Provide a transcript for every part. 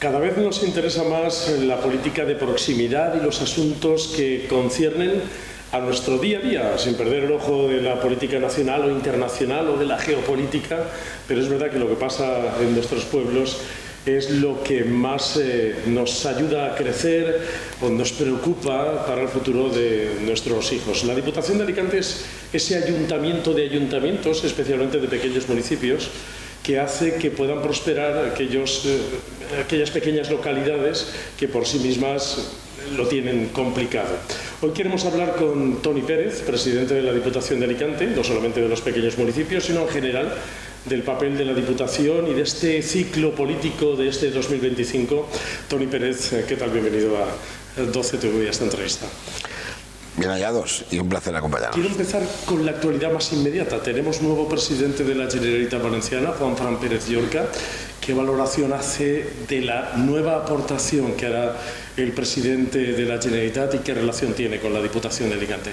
Cada vez nos interesa más la política de proximidad y los asuntos que conciernen a nuestro día a día, sin perder el ojo de la política nacional o internacional o de la geopolítica, pero es verdad que lo que pasa en nuestros pueblos es lo que más nos ayuda a crecer o nos preocupa para el futuro de nuestros hijos. La Diputación de Alicante es ese ayuntamiento de ayuntamientos, especialmente de pequeños municipios, que hace que puedan prosperar aquellas pequeñas localidades que por sí mismas lo tienen complicado. Hoy queremos hablar con Toni Pérez, presidente de la Diputación de Alicante, no solamente de los pequeños municipios, sino en general del papel de la Diputación y de este ciclo político de este 2025. Toni Pérez, ¿qué tal? Bienvenido a 12 TV y a esta entrevista. Bien hallados y un placer acompañarnos. Quiero empezar con la actualidad más inmediata. Tenemos nuevo presidente de la Generalitat Valenciana, Juanfran Pérez Llorca. ¿Qué valoración hace de la nueva aportación que hará el presidente de la Generalitat y qué relación tiene con la Diputación de Alicante?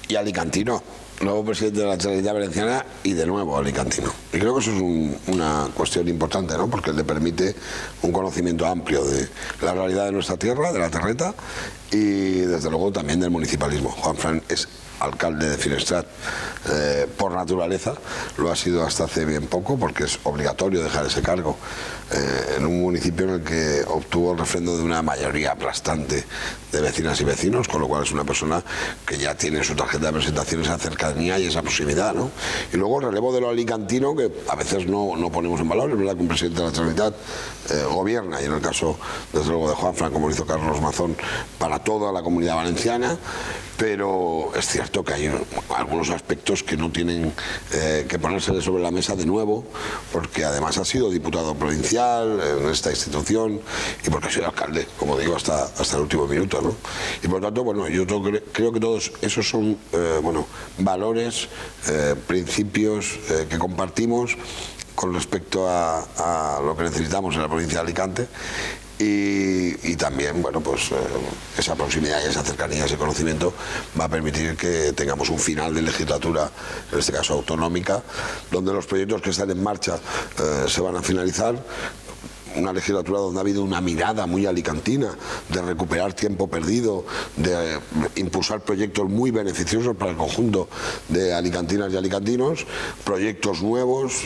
Y alicantino, nuevo presidente de la Generalitat Valenciana y de nuevo alicantino. Y creo que eso es una cuestión importante, ¿no? Porque le permite un conocimiento amplio de la realidad de nuestra tierra, de la terreta y desde luego también del municipalismo. Juanfran es alcalde de Finestrat por naturaleza, lo ha sido hasta hace bien poco porque es obligatorio dejar ese cargo en un municipio en el que obtuvo el refrendo de una mayoría aplastante de vecinas y vecinos, con lo cual es una persona que ya tiene su tarjeta de presentación esa cercanía y esa proximidad, ¿no? Y luego el relevo de lo alicantino, que a veces no ponemos en valor. Es verdad que un presidente de la Generalitat gobierna, y en el caso desde luego de Juanfran, como lo hizo Carlos Mazón, para toda la Comunidad Valenciana, pero es cierto que hay algunos aspectos que no tienen que ponerse sobre la mesa de nuevo, porque además ha sido diputado provincial en esta institución y porque ha sido alcalde, como digo, hasta el último minuto, ¿no? Y por lo tanto, bueno, yo creo que todos esos son valores, principios que compartimos con respecto a lo que necesitamos en la provincia de Alicante. Y también, bueno, pues esa proximidad y esa cercanía, ese conocimiento va a permitir que tengamos un final de legislatura, en este caso autonómica, donde los proyectos que están en marcha se van a finalizar. Una legislatura donde ha habido una mirada muy alicantina de recuperar tiempo perdido, de impulsar proyectos muy beneficiosos para el conjunto de alicantinas y alicantinos, proyectos nuevos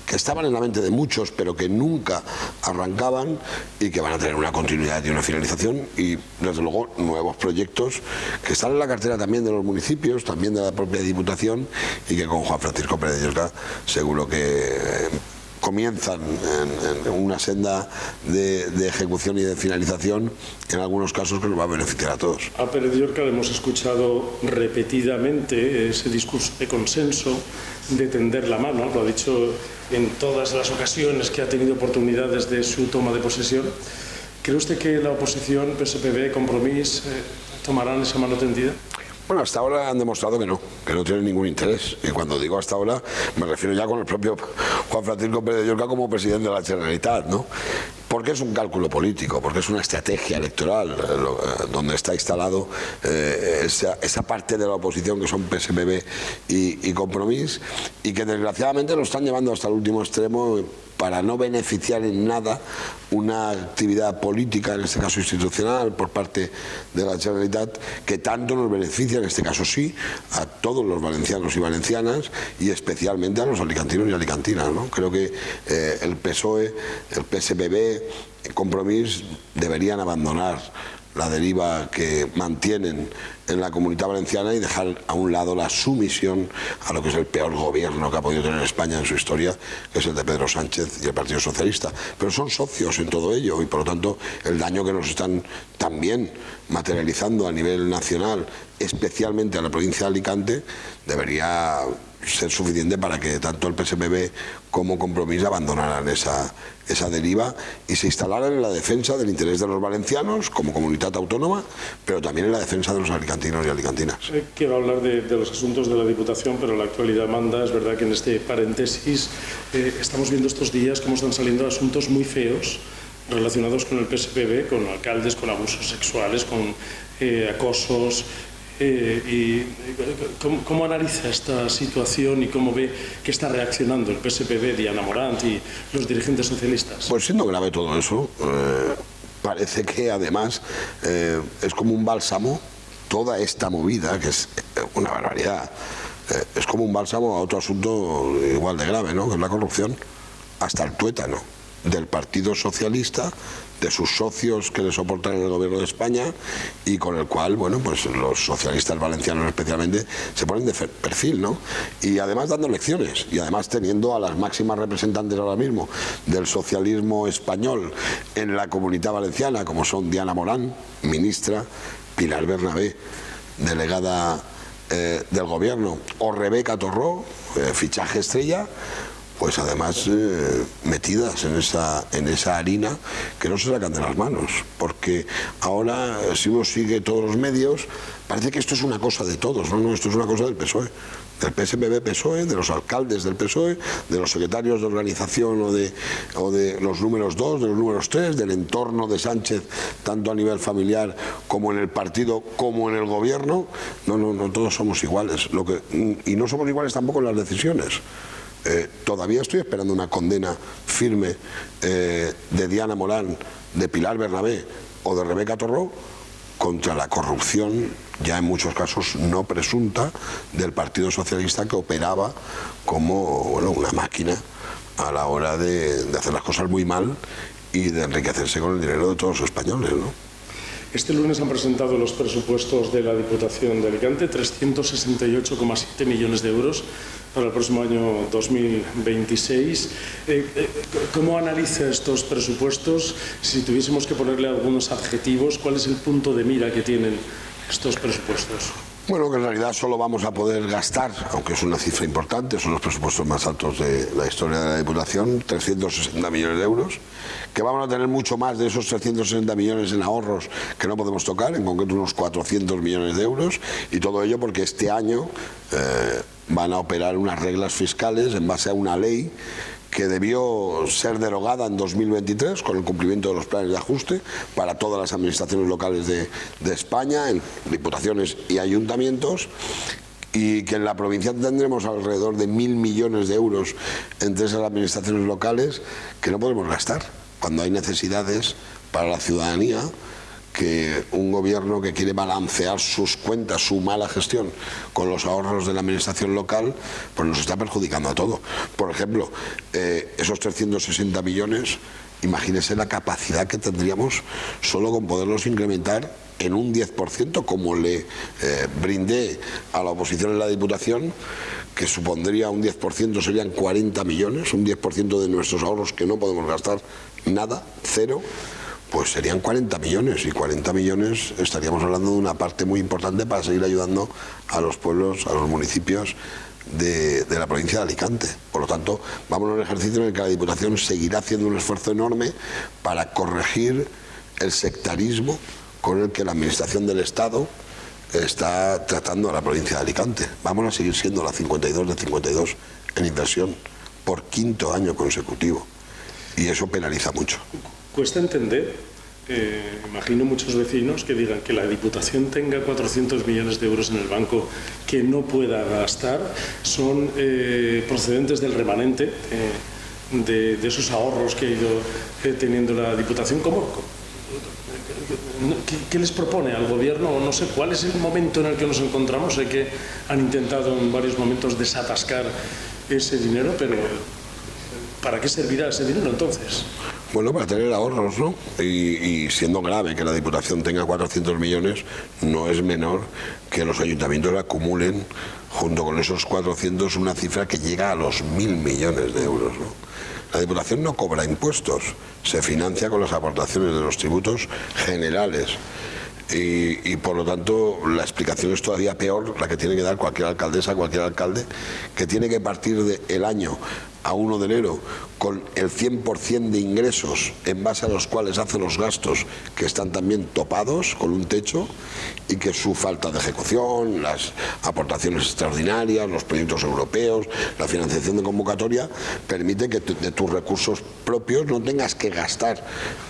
que estaban en la mente de muchos pero que nunca arrancaban y que van a tener una continuidad y una finalización, y desde luego nuevos proyectos que están en la cartera también de los municipios, también de la propia Diputación, y que con Juan Francisco Pérez Llorca seguro que comienzan en una senda de ejecución y de finalización, en algunos casos que nos va a beneficiar a todos. A Pérez Llorca le hemos escuchado repetidamente ese discurso de consenso, de tender la mano, lo ha dicho en todas las ocasiones que ha tenido oportunidad desde su toma de posesión. ¿Cree usted que la oposición, PSPB, Compromís, tomarán esa mano tendida? Bueno, hasta ahora han demostrado que no tienen ningún interés. Y cuando digo hasta ahora, me refiero ya con el propio Juan Francisco Pérez Llorca como presidente de la Generalitat, ¿no? Porque es un cálculo político, porque es una estrategia electoral donde está instalado esa parte de la oposición que son PSPB y Compromís, y que desgraciadamente lo están llevando hasta el último extremo para no beneficiar en nada una actividad política, en este caso institucional, por parte de la Generalitat, que tanto nos beneficia, en este caso sí, a todos los valencianos y valencianas, y especialmente a los alicantinos y alicantinas, ¿no? Creo que el PSOE, el PSPB, el Compromís deberían abandonar la deriva que mantienen en la Comunidad Valenciana y dejar a un lado la sumisión a lo que es el peor gobierno que ha podido tener España en su historia, que es el de Pedro Sánchez y el Partido Socialista. Pero son socios en todo ello, y por lo tanto el daño que nos están también materializando a nivel nacional, especialmente a la provincia de Alicante, debería ser suficiente para que tanto el PSPB como Compromís abandonaran esa deriva y se instalaran en la defensa del interés de los valencianos como comunidad autónoma, pero también en la defensa de los alicantinos y alicantinas. Quiero hablar de los asuntos de la Diputación, pero la actualidad manda. Es verdad que en este paréntesis estamos viendo estos días cómo están saliendo asuntos muy feos relacionados con el PSPB, con alcaldes, con abusos sexuales, con acosos, ¿Cómo analiza esta situación y cómo ve que está reaccionando el PSPB, Diana Morant y los dirigentes socialistas? Pues siendo grave todo eso, parece que además es como un bálsamo toda esta movida, que es una barbaridad. Es como un bálsamo a otro asunto igual de grave, ¿no? Que es la corrupción, hasta el tuétano del Partido Socialista, de sus socios que le soportan en el gobierno de España y con el cual, bueno, pues los socialistas valencianos especialmente se ponen de perfil, ¿no? Y además dando lecciones y además teniendo a las máximas representantes ahora mismo del socialismo español en la Comunidad Valenciana, como son Diana Morant, ministra, Pilar Bernabé, delegada del gobierno, o Rebeca Torró, fichaje estrella, pues además metidas en esa harina que no se sacan de las manos, porque ahora si uno sigue todos los medios parece que esto es una cosa de todos, no, esto es una cosa del PSOE, del PSPB-PSOE, de los alcaldes del PSOE, de los secretarios de organización o de los números 2, de los números 3, del entorno de Sánchez, tanto a nivel familiar como en el partido, como en el gobierno. No todos somos iguales, y no somos iguales tampoco en las decisiones. Todavía estoy esperando una condena firme de Diana Morant, de Pilar Bernabé o de Rebeca Torró contra la corrupción, ya en muchos casos no presunta, del Partido Socialista, que operaba como, bueno, una máquina a la hora de hacer las cosas muy mal y de enriquecerse con el dinero de todos los españoles, ¿no? Este lunes han presentado los presupuestos de la Diputación de Alicante, 368,7 millones de euros para el próximo año 2026. ¿Cómo analiza estos presupuestos? Si tuviésemos que ponerle algunos adjetivos, ¿cuál es el punto de mira que tienen estos presupuestos? Bueno, que en realidad solo vamos a poder gastar, aunque es una cifra importante, son los presupuestos más altos de la historia de la Diputación, 360 millones de euros, que vamos a tener mucho más de esos 360 millones en ahorros que no podemos tocar, en concreto unos 400 millones de euros, y todo ello porque este año van a operar unas reglas fiscales en base a una ley que debió ser derogada en 2023 con el cumplimiento de los planes de ajuste para todas las administraciones locales de España, en diputaciones y ayuntamientos, y que en la provincia tendremos alrededor de 1.000 millones de euros entre esas administraciones locales que no podemos gastar cuando hay necesidades para la ciudadanía, que un gobierno que quiere balancear sus cuentas, su mala gestión con los ahorros de la administración local, pues nos está perjudicando a todo. Por ejemplo, esos 360 millones, imagínese la capacidad que tendríamos solo con poderlos incrementar en un 10%, como le brindé a la oposición en la Diputación, que supondría un 10%, serían 40 millones, un 10% de nuestros ahorros que no podemos gastar nada, cero. Pues serían 40 millones, y 40 millones estaríamos hablando de una parte muy importante para seguir ayudando a los pueblos, a los municipios de la provincia de Alicante. Por lo tanto, vamos a un ejercicio en el que la Diputación seguirá haciendo un esfuerzo enorme para corregir el sectarismo con el que la Administración del Estado está tratando a la provincia de Alicante. Vamos a seguir siendo la 52 de 52 en inversión por 5º año consecutivo, y eso penaliza mucho. Cuesta entender, imagino muchos vecinos que digan que la Diputación tenga 400 millones de euros en el banco que no pueda gastar, son procedentes del remanente de esos ahorros que ha ido teniendo la Diputación. ¿Qué les propone al gobierno? No sé cuál es el momento en el que nos encontramos. Sé que han intentado en varios momentos desatascar ese dinero, pero ¿para qué servirá ese dinero entonces? Bueno, para tener ahorros, ¿no? Y siendo grave que la Diputación tenga 400 millones, no es menor que los ayuntamientos acumulen, junto con esos 400, una cifra que llega a los 1.000 millones de euros, ¿no? La Diputación no cobra impuestos, se financia con las aportaciones de los tributos generales. Y por lo tanto la explicación es todavía peor, la que tiene que dar cualquier alcaldesa, cualquier alcalde, que tiene que partir del año a 1 de enero con el 100% de ingresos en base a los cuales hace los gastos, que están también topados con un techo, y que su falta de ejecución, las aportaciones extraordinarias, los proyectos europeos, la financiación de convocatoria, permite que de tus recursos propios no tengas que gastar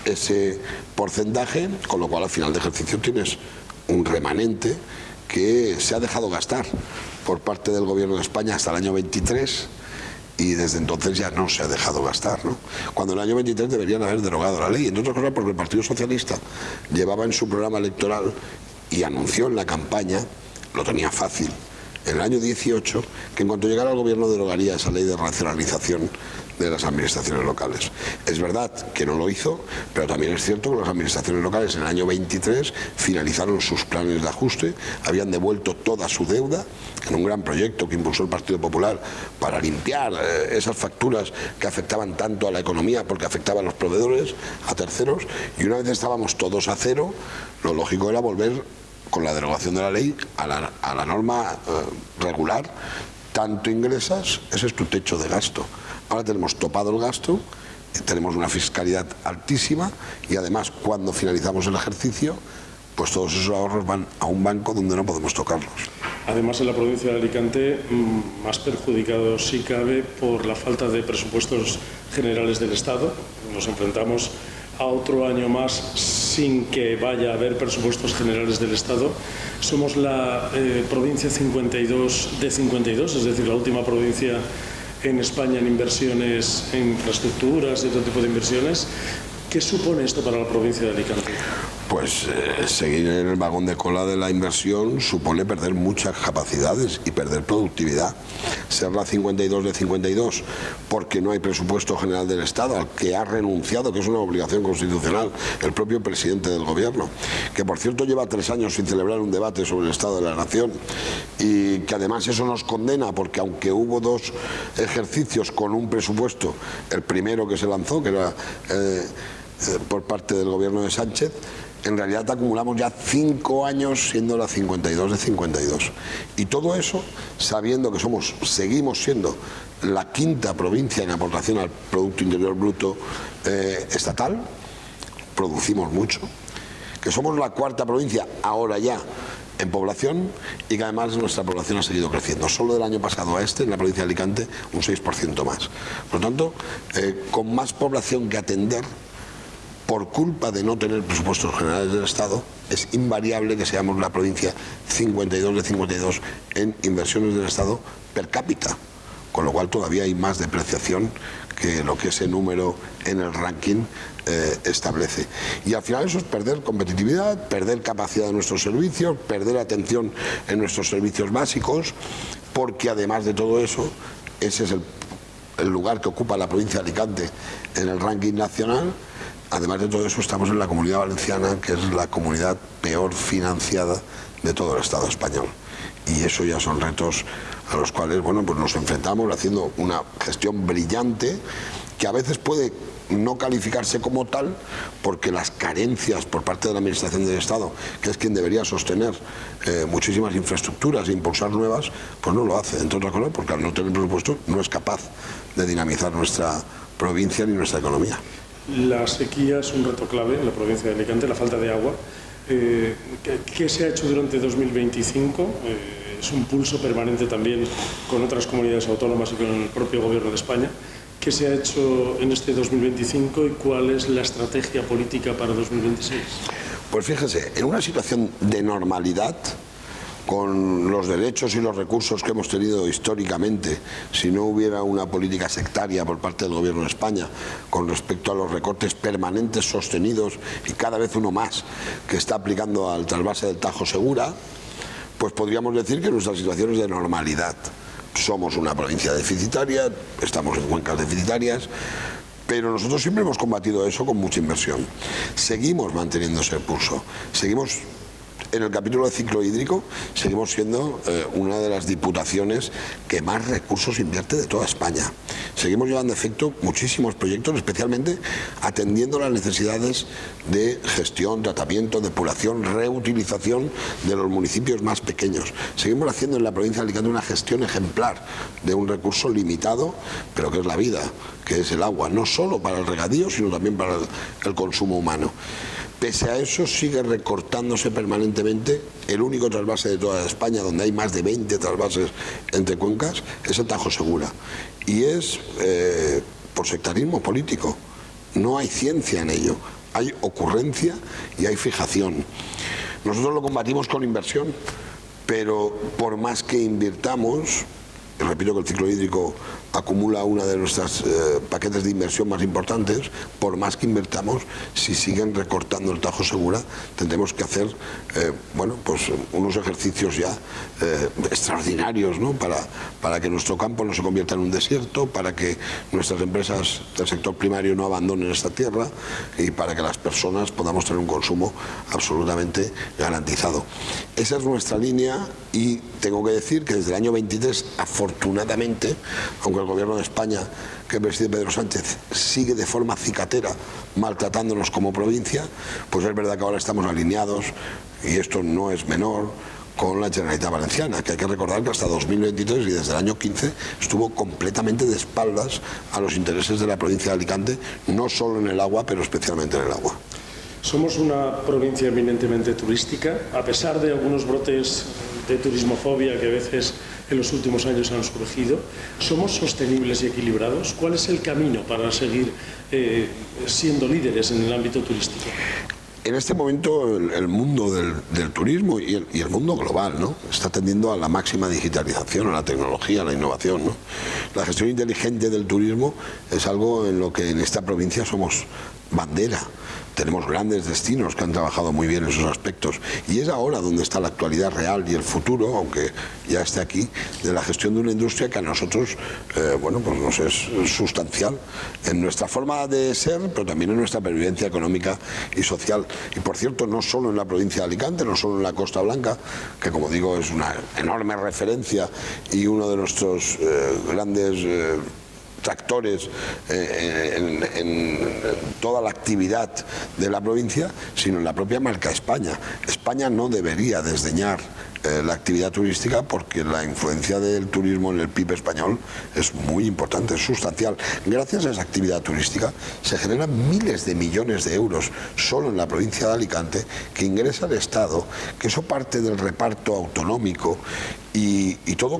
ese porcentaje, con lo cual al final de ejercicio tienes un remanente que se ha dejado gastar por parte del Gobierno de España hasta el año 23 y desde entonces ya no se ha dejado gastar, ¿no? Cuando en el año 23 deberían haber derogado la ley, entre otras cosas porque el Partido Socialista llevaba en su programa electoral y anunció en la campaña, lo tenía fácil, en el año 18, que en cuanto llegara al gobierno derogaría esa ley de racionalización de las administraciones locales. Es verdad que no lo hizo, pero también es cierto que las administraciones locales en el año 23 finalizaron sus planes de ajuste, habían devuelto toda su deuda en un gran proyecto que impulsó el Partido Popular para limpiar esas facturas que afectaban tanto a la economía porque afectaban a los proveedores, a terceros, y una vez estábamos todos a cero, lo lógico era volver con la derogación de la ley a la norma regular. Tanto ingresas, ese es tu techo de gasto. Ahora tenemos topado el gasto, tenemos una fiscalidad altísima y además cuando finalizamos el ejercicio, pues todos esos ahorros van a un banco donde no podemos tocarlos. Además, en la provincia de Alicante, más perjudicado si cabe por la falta de presupuestos generales del Estado. Nos enfrentamos a otro año más sin que vaya a haber presupuestos generales del Estado. Somos la provincia 52 de 52, es decir, la última provincia en España en inversiones, en infraestructuras y otro tipo de inversiones. ¿Qué supone esto para la provincia de Alicante? Pues seguir en el vagón de cola de la inversión supone perder muchas capacidades y perder productividad. Ser la 52 de 52 porque no hay presupuesto general del Estado al que ha renunciado, que es una obligación constitucional, el propio presidente del gobierno, que por cierto lleva 3 años sin celebrar un debate sobre el estado de la nación y que además eso nos condena porque aunque hubo 2 ejercicios con un presupuesto, el primero que se lanzó, que era por parte del gobierno de Sánchez, en realidad acumulamos ya 5 años siendo la 52 de 52. Y todo eso sabiendo que seguimos siendo la 5ª provincia en aportación al Producto Interior Bruto estatal, producimos mucho, que somos la 4ª provincia ahora ya en población y que además nuestra población ha seguido creciendo. Solo del año pasado a en la provincia de Alicante, un 6% más. Por lo tanto, con más población que atender, por culpa de no tener presupuestos generales del Estado, es invariable que seamos la provincia 52 de 52 en inversiones del Estado per cápita, con lo cual todavía hay más depreciación que lo que ese número en el ranking establece. Y al final eso es perder competitividad, perder capacidad de nuestros servicios, perder atención en nuestros servicios básicos, porque además de todo eso, ese es el lugar que ocupa la provincia de Alicante en el ranking nacional. Además de todo eso, estamos en la Comunidad Valenciana, que es la comunidad peor financiada de todo el Estado español. Y eso ya son retos a los cuales, bueno, pues nos enfrentamos haciendo una gestión brillante que a veces puede no calificarse como tal porque las carencias por parte de la Administración del Estado, que es quien debería sostener muchísimas infraestructuras e impulsar nuevas, pues no lo hace, entre otras cosas porque al no tener presupuesto no es capaz de dinamizar nuestra provincia ni nuestra economía. La sequía es un reto clave en la provincia de Alicante, la falta de agua. ¿Qué se ha hecho durante 2025? Es un pulso permanente también con otras comunidades autónomas y con el propio Gobierno de España. ¿Qué se ha hecho en este 2025 y cuál es la estrategia política para 2026? Pues fíjese, en una situación de normalidad, con los derechos y los recursos que hemos tenido históricamente, si no hubiera una política sectaria por parte del Gobierno de España con respecto a los recortes permanentes sostenidos y cada vez uno más que está aplicando al trasvase del Tajo Segura, pues podríamos decir que nuestra situación es de normalidad. Somos una provincia deficitaria, estamos en cuencas deficitarias, pero nosotros siempre hemos combatido eso con mucha inversión. Seguimos manteniendo ese pulso, seguimos. En el capítulo de ciclo hídrico seguimos siendo una de las diputaciones que más recursos invierte de toda España. Seguimos llevando a efecto muchísimos proyectos, especialmente atendiendo las necesidades de gestión, tratamiento, depuración, reutilización de los municipios más pequeños. Seguimos haciendo en la provincia de Alicante una gestión ejemplar de un recurso limitado, pero que es la vida, que es el agua, no solo para el regadío, sino también para el consumo humano. Pese a eso, sigue recortándose permanentemente. El único trasvase de toda España, donde hay más de 20 trasvases entre cuencas, es el Tajo Segura. Y es por sectarismo político. No hay ciencia en ello. Hay ocurrencia y hay fijación. Nosotros lo combatimos con inversión, pero por más que invirtamos, repito que el ciclo hídrico acumula una de nuestras paquetes de inversión más importantes, por más que invertamos, si siguen recortando el Tajo Segura, tendremos que hacer bueno, pues unos ejercicios ya extraordinarios, ¿no? para que nuestro campo no se convierta en un desierto, para que nuestras empresas del sector primario no abandonen esta tierra y para que las personas podamos tener un consumo absolutamente garantizado. Esa es nuestra línea y tengo que decir que desde el año 23, afortunadamente, aunque el gobierno de España, que preside Pedro Sánchez, sigue de forma cicatera maltratándonos como provincia, pues es verdad que ahora estamos alineados, y esto no es menor, con la Generalitat Valenciana, que hay que recordar que hasta 2023 y desde el año 15 estuvo completamente de espaldas a los intereses de la provincia de Alicante, no solo en el agua, pero especialmente en el agua. Somos una provincia eminentemente turística, a pesar de algunos brotes de turismofobia que a veces en los últimos años han surgido. ¿Somos sostenibles y equilibrados? ¿Cuál es el camino para seguir siendo líderes en el ámbito turístico? En este momento el mundo del turismo y el mundo global, ¿no?, está tendiendo a la máxima digitalización, a la tecnología, a la innovación, ¿no? La gestión inteligente del turismo es algo en lo que en esta provincia somos bandera. Tenemos grandes destinos que han trabajado muy bien en esos aspectos y es ahora donde está la actualidad real y el futuro, aunque ya esté aquí, de la gestión de una industria que a nosotros bueno, pues nos es sustancial en nuestra forma de ser, pero también en nuestra pervivencia económica y social. Y por cierto, no solo en la provincia de Alicante, no solo en la Costa Blanca, que como digo es una enorme referencia y uno de nuestros grandes tractores en toda la actividad de la provincia, sino en la propia marca España. España no debería desdeñar la actividad turística porque la influencia del turismo en el PIB español es muy importante, es sustancial. Gracias a esa actividad turística se generan miles de millones de euros solo en la provincia de Alicante que ingresa al Estado, que eso parte del reparto autonómico y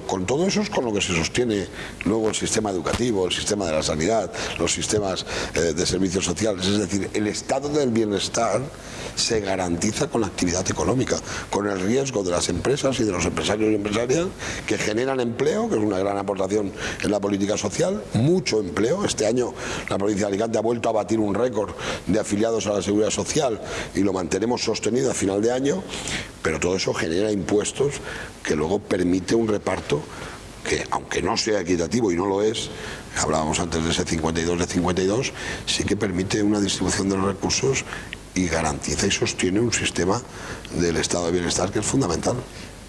con todo eso es con lo que se sostiene luego el sistema educativo, el sistema de la sanidad, los sistemas de servicios sociales. Es decir, el estado del bienestar se garantiza con la actividad económica, con el riesgo de las empresas y de los empresarios y empresarias que generan empleo, que es una gran aportación en la política social, mucho empleo. Este año la provincia de Alicante ha vuelto a batir un récord de afiliados a la Seguridad Social y lo mantenemos sostenido a final de año, pero todo eso genera impuestos que luego permite un reparto que, aunque no sea equitativo y no lo es, hablábamos antes de ese 52 de 52, sí que permite una distribución de los recursos y garantiza y sostiene un sistema del estado de bienestar que es fundamental.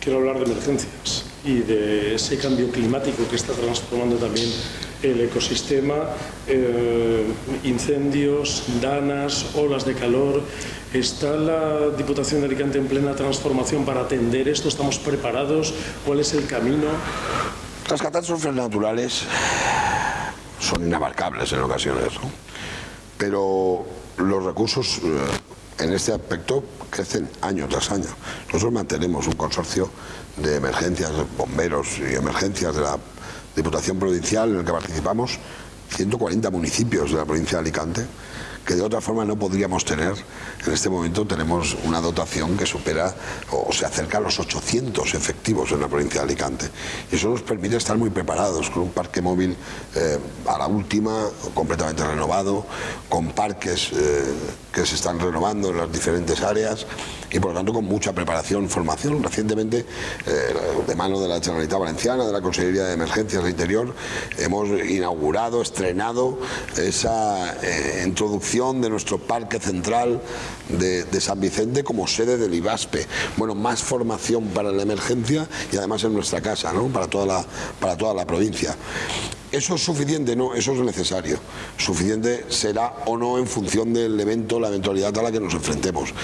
Quiero hablar de emergencias y de ese cambio climático que está transformando también el ecosistema, incendios, danas, olas de calor. ¿Está la Diputación de Alicante en plena transformación para atender esto? ¿Estamos preparados? ¿Cuál es el camino? Las catástrofes naturales son inabarcables en ocasiones, ¿no? Pero los recursos en este aspecto crecen año tras año. Nosotros mantenemos un consorcio de emergencias, bomberos y emergencias de la Diputación Provincial en el que participamos 140 municipios de la provincia de Alicante, que de otra forma no podríamos tener. En este momento tenemos una dotación que supera o se acerca a los 800 efectivos en la provincia de Alicante. Y eso nos permite estar muy preparados, con un parque móvil a la última, completamente renovado, con parques que se están renovando en las diferentes áreas y por lo tanto con mucha preparación, formación. Recientemente, de mano de la Generalitat Valenciana, de la Consejería de Emergencias de Interior, hemos inaugurado, estrenado esa introducción de nuestro parque central de San Vicente como sede del IVASPE. Bueno, más formación para la emergencia y además en nuestra casa, ¿no?, para toda la provincia. ¿Eso es suficiente? No, eso es necesario. Suficiente será o no en función del evento, la eventualidad a la que nos enfrentemos.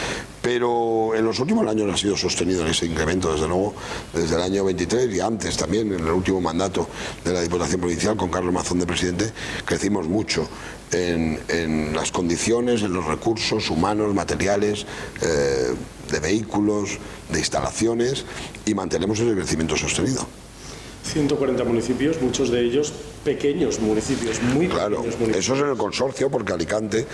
Pero en los últimos años ha sido sostenido ese incremento, desde luego, desde el año 23 y antes también, en el último mandato de la Diputación Provincial, con Carlos Mazón de presidente, crecimos mucho en las condiciones, en los recursos humanos, materiales, de vehículos, de instalaciones, y mantenemos ese crecimiento sostenido. 140 municipios, muchos de ellos pequeños municipios, muy claro, pequeños municipios. Eso es en el consorcio, porque Alicante,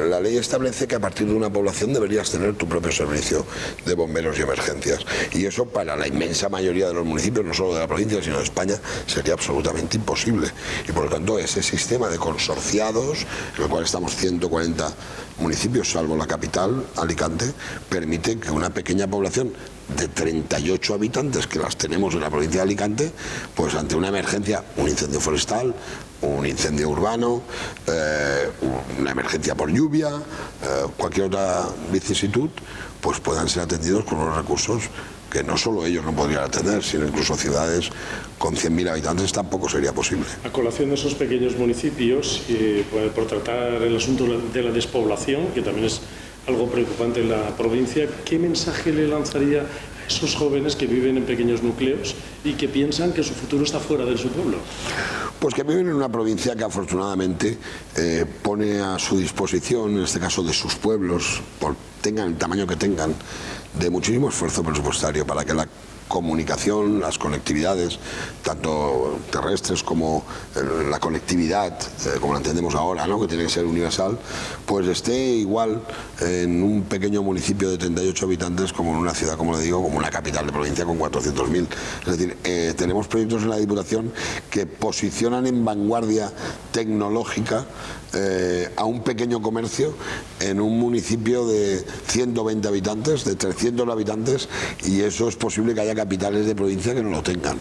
la ley establece que a partir de una población deberías tener tu propio servicio de bomberos y emergencias. Y eso para la inmensa mayoría de los municipios, no solo de la provincia, sino de España, sería absolutamente imposible. Y por lo tanto, ese sistema de consorciados, en el cual estamos 140 municipios, salvo la capital, Alicante, permite que una pequeña población de 38 habitantes, que las tenemos en la provincia de Alicante, pues ante una emergencia, un incendio forestal, un incendio urbano, una emergencia por lluvia, cualquier otra vicisitud, pues puedan ser atendidos con unos recursos que no solo ellos no podrían atender, sino incluso ciudades con 100.000 habitantes tampoco sería posible. A colación de esos pequeños municipios, por tratar el asunto de la despoblación, que también es algo preocupante en la provincia, ¿qué mensaje le lanzaría a esos jóvenes que viven en pequeños núcleos y que piensan que su futuro está fuera de su pueblo? Pues que viven en una provincia que afortunadamente pone a su disposición, en este caso de sus pueblos, tengan el tamaño que tengan, de muchísimo esfuerzo presupuestario para que la comunicación, las conectividades, tanto terrestres como la conectividad, como la entendemos ahora, ¿no?, que tiene que ser universal, pues esté igual en un pequeño municipio de 38 habitantes como en una ciudad, como le digo, como una capital de provincia con 400.000. Es decir, tenemos proyectos en la Diputación que posicionan en vanguardia tecnológica a un pequeño comercio en un municipio de 120 habitantes, de 300 habitantes, y eso es posible que haya capitales de provincia que no lo tengan.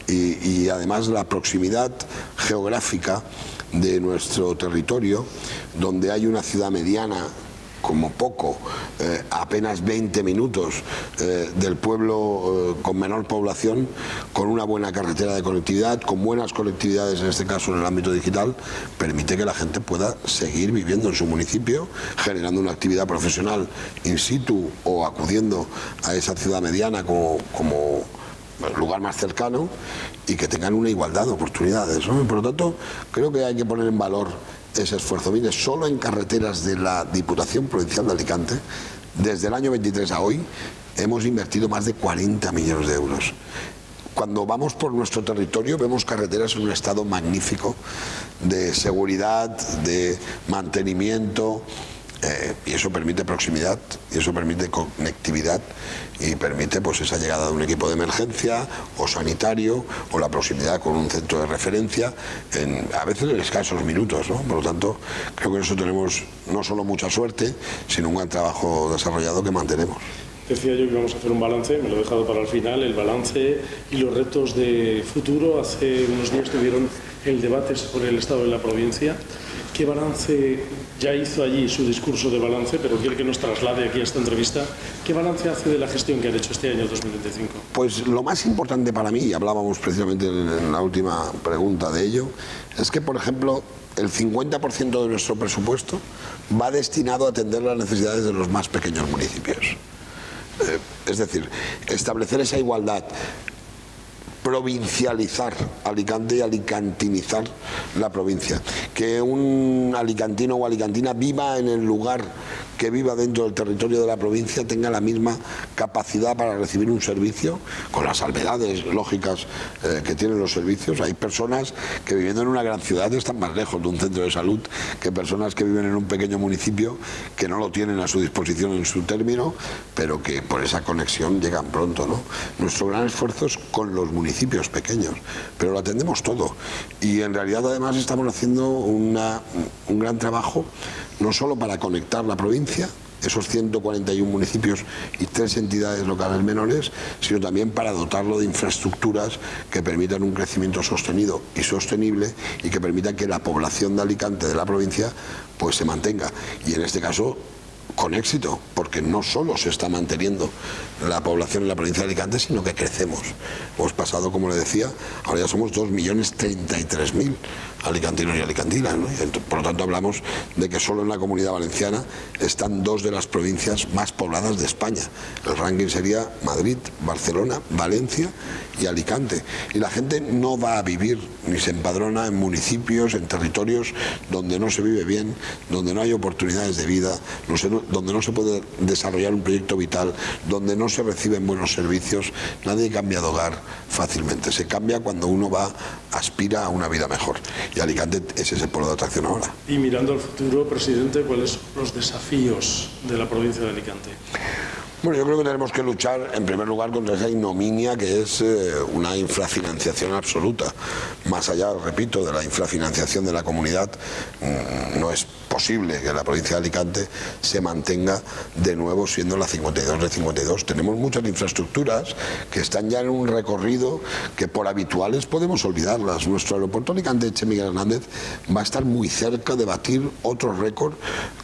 Y además la proximidad geográfica de nuestro territorio, donde hay una ciudad mediana, como poco, apenas 20 minutos del pueblo con menor población, con una buena carretera de conectividad, con buenas conectividades, en este caso en el ámbito digital, permite que la gente pueda seguir viviendo en su municipio, generando una actividad profesional in situ o acudiendo a esa ciudad mediana como lugar más cercano, y que tengan una igualdad de oportunidades, ¿no? Por lo tanto, creo que hay que poner en valor ese esfuerzo. Mire, solo en carreteras de la Diputación Provincial de Alicante, desde el año 23 a hoy, hemos invertido más de 40 millones de euros. Cuando vamos por nuestro territorio vemos carreteras en un estado magnífico de seguridad, de mantenimiento, y eso permite proximidad, y eso permite conectividad, y permite pues esa llegada de un equipo de emergencia o sanitario, o la proximidad con un centro de referencia a veces en escasos minutos, ¿no? Por lo tanto, creo que en eso tenemos no solo mucha suerte, sino un gran trabajo desarrollado que mantenemos. Decía yo que íbamos a hacer un balance, me lo he dejado para el final, el balance y los retos de futuro. Hace unos días tuvieron el debate sobre el estado de la provincia. ¿Qué balance ya hizo allí su discurso de balance, pero quiere que nos traslade aquí a esta entrevista? ¿Qué balance hace de la gestión que han hecho este año 2025? Pues lo más importante para mí, y hablábamos precisamente en la última pregunta de ello, es que, por ejemplo, el 50% de nuestro presupuesto va destinado a atender las necesidades de los más pequeños municipios. Es decir, establecer esa igualdad, provincializar Alicante y alicantinizar la provincia. Que un alicantino o alicantina viva en el lugar que viva dentro del territorio de la provincia, tenga la misma capacidad para recibir un servicio, con las salvedades lógicas que tienen los servicios. Hay personas que viviendo en una gran ciudad están más lejos de un centro de salud que personas que viven en un pequeño municipio que no lo tienen a su disposición en su término, pero que por esa conexión llegan pronto, ¿no? Nuestro gran esfuerzo es con los municipios pequeños, pero lo atendemos todo. Y en realidad además estamos haciendo un gran trabajo, no solo para conectar la provincia, esos 141 municipios y 3 entidades locales menores, sino también para dotarlo de infraestructuras que permitan un crecimiento sostenido y sostenible, y que permitan que la población de Alicante, de la provincia, pues se mantenga. Y en este caso, con éxito, porque no solo se está manteniendo la población en la provincia de Alicante, sino que crecemos. Hemos pasado, como le decía, ahora ya somos 2.033.000 alicantinos y alicantinas, ¿no? Por lo tanto, hablamos de que solo en la Comunidad Valenciana están 2 de las provincias más pobladas de España. El ranking sería Madrid, Barcelona, Valencia y Alicante. Y la gente no va a vivir ni se empadrona en municipios, en territorios donde no se vive bien, donde no hay oportunidades de vida, donde no se puede desarrollar un proyecto vital, donde no se reciben buenos servicios. Nadie cambia de hogar fácilmente. Se cambia cuando uno aspira a una vida mejor. Y Alicante es ese polo de atracción ahora. Y mirando al futuro, presidente, ¿cuáles son los desafíos de la provincia de Alicante? Bueno, yo creo que tenemos que luchar en primer lugar contra esa ignominia que es una infrafinanciación absoluta. Más allá, repito, de la infrafinanciación de la comunidad, no es posible que la provincia de Alicante se mantenga de nuevo siendo la 52 de 52. Tenemos muchas infraestructuras que están ya en un recorrido que por habituales podemos olvidarlas. Nuestro aeropuerto Alicante Che Miguel Hernández va a estar muy cerca de batir otro récord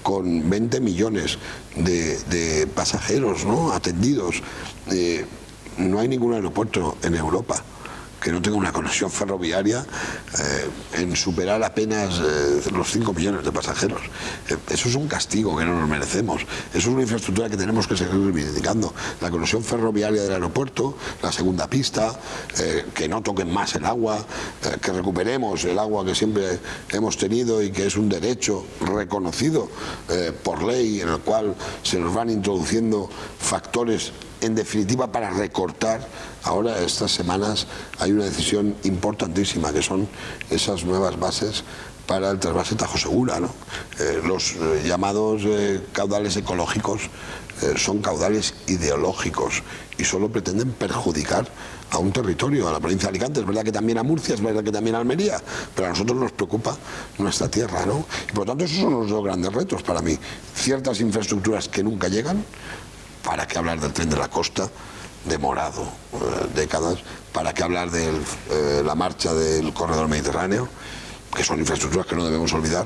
con 20 millones de pasajeros, ¿no?, atendidos. No hay ningún aeropuerto en Europa que no tenga una conexión ferroviaria en superar apenas los 5 millones de pasajeros. Eso es un castigo que no nos merecemos. Eso es una infraestructura que tenemos que seguir reivindicando. La conexión ferroviaria del aeropuerto, la segunda pista, que no toquen más el agua, que recuperemos el agua que siempre hemos tenido y que es un derecho reconocido por ley, en el cual se nos van introduciendo factores en definitiva para recortar. Ahora, estas semanas, hay una decisión importantísima, que son esas nuevas bases para el trasvase Tajo Segura, ¿no? Los llamados caudales ecológicos son caudales ideológicos y solo pretenden perjudicar a un territorio, a la provincia de Alicante. Es verdad que también a Murcia, es verdad que también a Almería, pero a nosotros nos preocupa nuestra tierra, ¿no? Y por lo tanto, esos son los 2 grandes retos para mí. Ciertas infraestructuras que nunca llegan. ¿Para qué hablar del tren de la costa, demorado décadas? ¿Para qué hablar de la marcha del corredor mediterráneo? Que son infraestructuras que no debemos olvidar.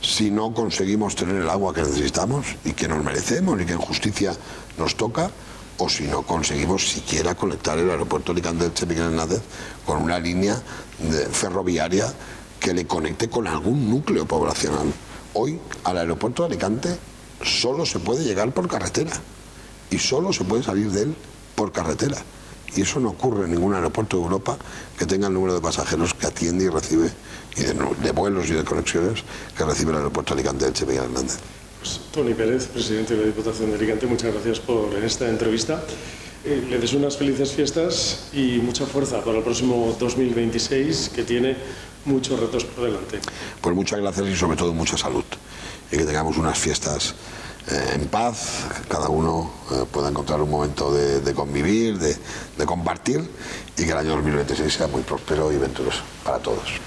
Si no conseguimos tener el agua que necesitamos y que nos merecemos y que en justicia nos toca, o si no conseguimos siquiera conectar el aeropuerto Alicante Che Miguel Hernández con una línea ferroviaria que le conecte con algún núcleo poblacional. Hoy al aeropuerto de Alicante solo se puede llegar por carretera. Y solo se puede salir de él por carretera. Y eso no ocurre en ningún aeropuerto de Europa que tenga el número de pasajeros que atiende y recibe, y de vuelos y de conexiones que recibe el aeropuerto Alicante Che Miguel Hernández. Pues, Toni Pérez, presidente de la Diputación de Alicante, muchas gracias por esta entrevista. Le deseo unas felices fiestas y mucha fuerza para el próximo 2026, que tiene muchos retos por delante. Pues muchas gracias y sobre todo mucha salud. Y que tengamos unas fiestas en paz, cada uno pueda encontrar un momento de convivir, de compartir, y que el año 2026 sea muy próspero y venturoso para todos.